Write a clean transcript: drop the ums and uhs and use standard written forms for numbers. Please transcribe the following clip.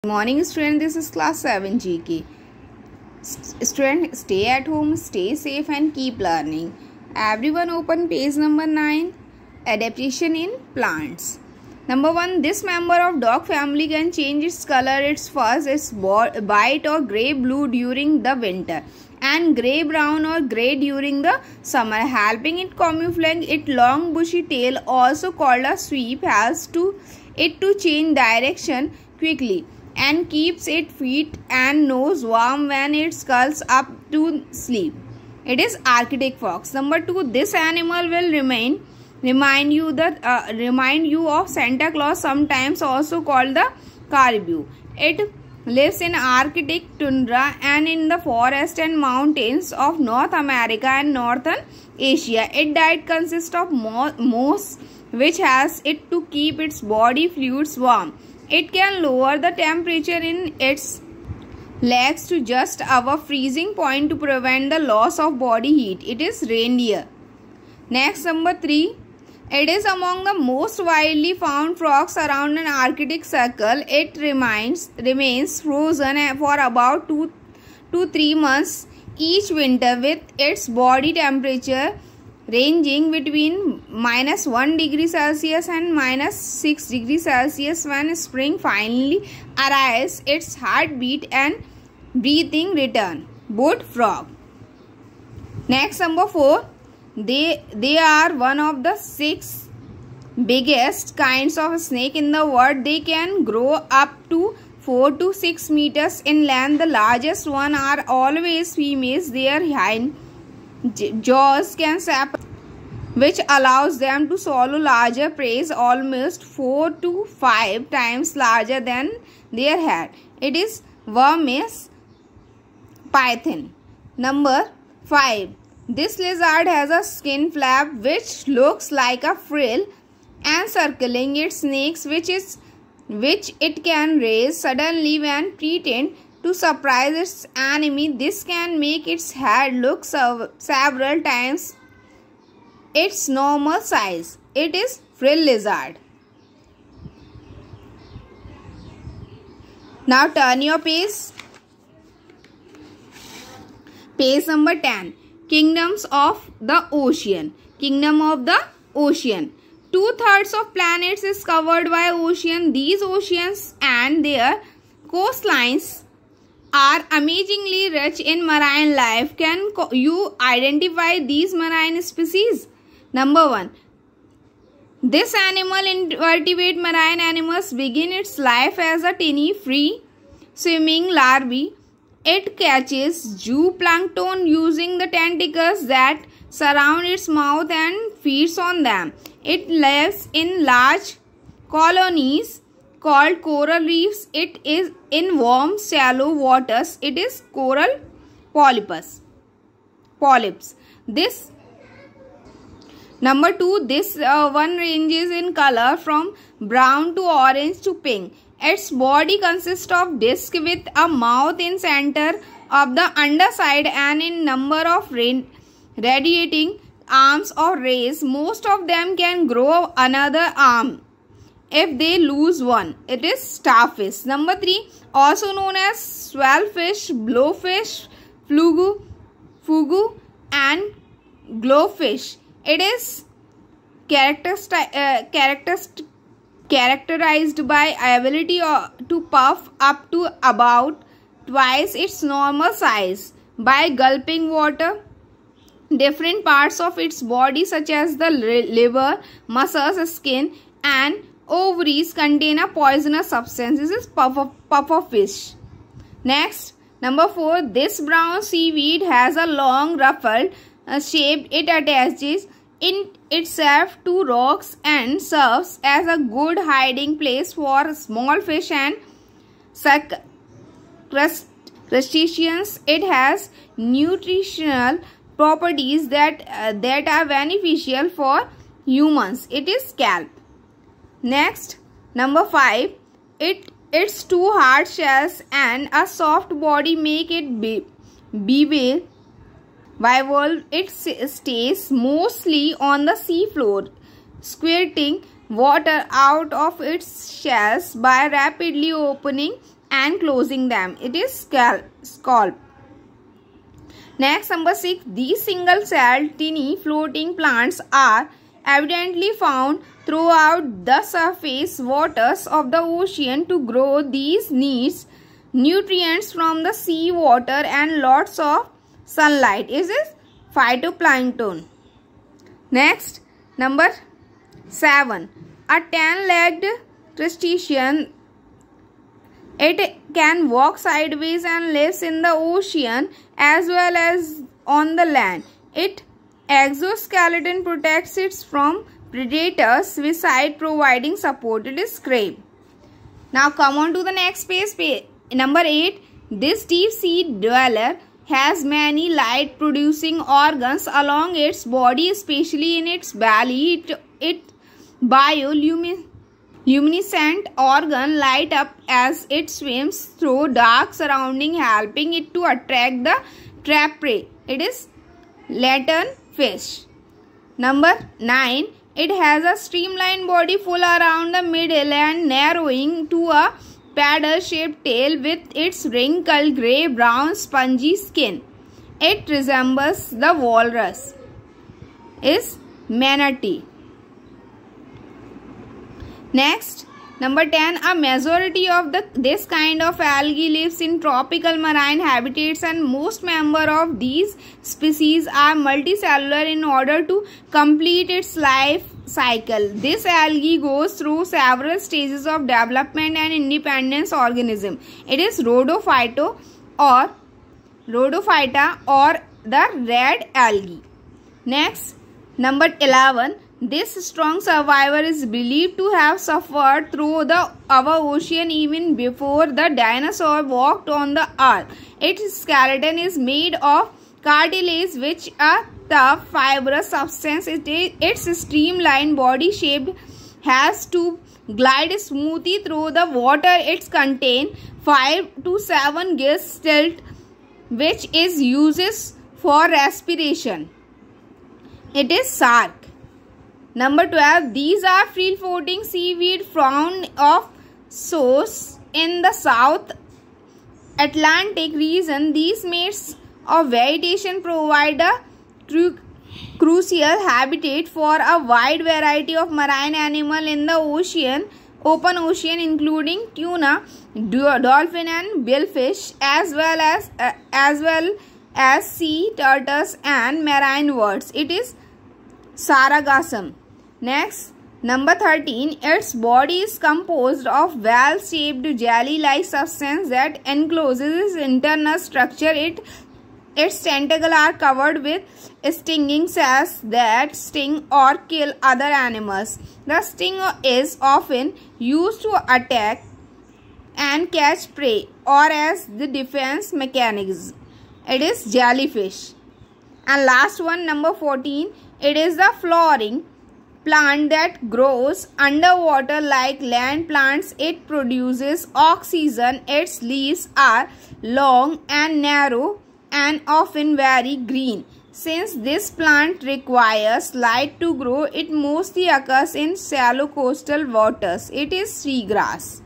Morning student, this is class 7 GK. Student, stay at home, stay safe and keep learning. Everyone open page number 9. Adaptation in plants. Number 1. This member of dog family can change its color, its fuzz, its bite or grey blue during the winter and grey brown or grey during the summer, helping it camouflage its long bushy tail, also called a sweep, helps it to change direction quickly and keeps its feet and nose warm when it curls up to sleep. It is Arctic fox. Number 2. This animal will remind you of Santa Claus, sometimes also called the caribou. It lives in Arctic tundra and in the forest and mountains of North America and Northern Asia. Its diet consists of moss, which has it to keep its body fluids warm. It can lower the temperature in its legs to just above freezing point to prevent the loss of body heat. It is reindeer. Next, number 3. It is among the most widely found frogs around an Arctic circle. It remains frozen for about 2 to 3 months each winter, with its body temperature ranging between -1 degree Celsius and -6 degrees Celsius. When spring finally arrives, its heartbeat and breathing return. Wood frog. Next, number 4. They are one of the 6 biggest kinds of snake in the world. They can grow up to 4 to 6 meters in length. The largest one are always females. Their hind jaws can separate, which allows them to swallow larger prey, almost 4 to 5 times larger than their head. It is Burmese python. Number 5. This lizard has a skin flap which looks like a frill encircling its neck, which it can raise suddenly when pretend to surprise its enemy. This can make its head look several times its normal size. It is frill lizard. Now turn your page. Page number 10. Kingdoms of the ocean. Kingdom of the ocean. 2/3 of planets is covered by ocean. These oceans and their coastlines are amazingly rich in marine life. Can you identify these marine species? Number 1. This invertebrate marine animals begin its life as a tiny free swimming larvae. It catches zooplankton using the tentacles that surround its mouth and feeds on them. It lives in large colonies called coral reefs. It is in warm, shallow waters. It is coral polyps. Number 2. This one ranges in color from brown to orange to pink. Its body consists of disc with a mouth in center of the underside and in number of radiating arms or rays. Most of them can grow another arm if they lose one. It is starfish. Number 3. Also known as swellfish, blowfish, fugu and glowfish. It is characterized by ability to puff up to about twice its normal size by gulping water. Different parts of its body, such as the liver, muscles, skin and ovaries, contain a poisonous substance. This is pufferfish. Next, number 4. This brown seaweed has a long ruffled shape. It attaches in itself to rocks and serves as a good hiding place for small fish and crustaceans. It has nutritional properties that are beneficial for humans. It is scalp. Next, number 5. Its 2 hard shells and a soft body make it bivalve. It stays mostly on the seafloor, squirting water out of its shells by rapidly opening and closing them. It is scalp. Next, number 6. These single-celled tiny floating plants are evidently found throughout the surface waters of the ocean. To grow, these needs nutrients from the sea water and lots of sunlight. It is phytoplankton. Next, number 7. A 10-legged crustacean. It can walk sideways and lives in the ocean as well as on the land. Its exoskeleton protects it from predators besides providing support. It is crab. Now come on to the next page. Number 8. This deep sea dweller has many light producing organs along its body, especially in its belly. It bioluminescent organ light up as it swims through dark surrounding, helping it to attract the trap prey. It is Latin fish. Number 9. It has a streamlined body full around the middle and narrowing to a paddle-shaped tail with its wrinkled grey-brown spongy skin. It resembles the walrus. Is manatee. Next, number 10. A majority of this kind of algae lives in tropical marine habitats, and most members of these species are multicellular in order to complete its life cycle. This algae goes through several stages of development and independence organism. It is Rhodophyta or the red algae. Next, number 11. This strong survivor is believed to have suffered through our ocean even before the dinosaur walked on the earth. Its skeleton is made of cartilage, which a tough fibrous substance. Its streamlined body shape has to glide smoothly through the water. It contains 5 to 7 gills tilt, which is used for respiration. It is shark. Number 12. These are free-floating seaweed found off shores in the South Atlantic region. These mates of vegetation provide a crucial habitat for a wide variety of marine animals in the open ocean, including tuna, dolphin, and billfish, as well as sea turtles and marine birds. It is sargassum. Next, number 13. Its body is composed of well-shaped jelly-like substance that encloses its internal structure. Its tentacles are covered with stinging cells that sting or kill other animals. The sting is often used to attack and catch prey or as the defense mechanism. It is jellyfish. And last one, number 14. It is the flowering plant that grows underwater like land plants. It produces oxygen. Its leaves are long and narrow and often very green. Since this plant requires light to grow, it mostly occurs in shallow coastal waters. It is seagrass.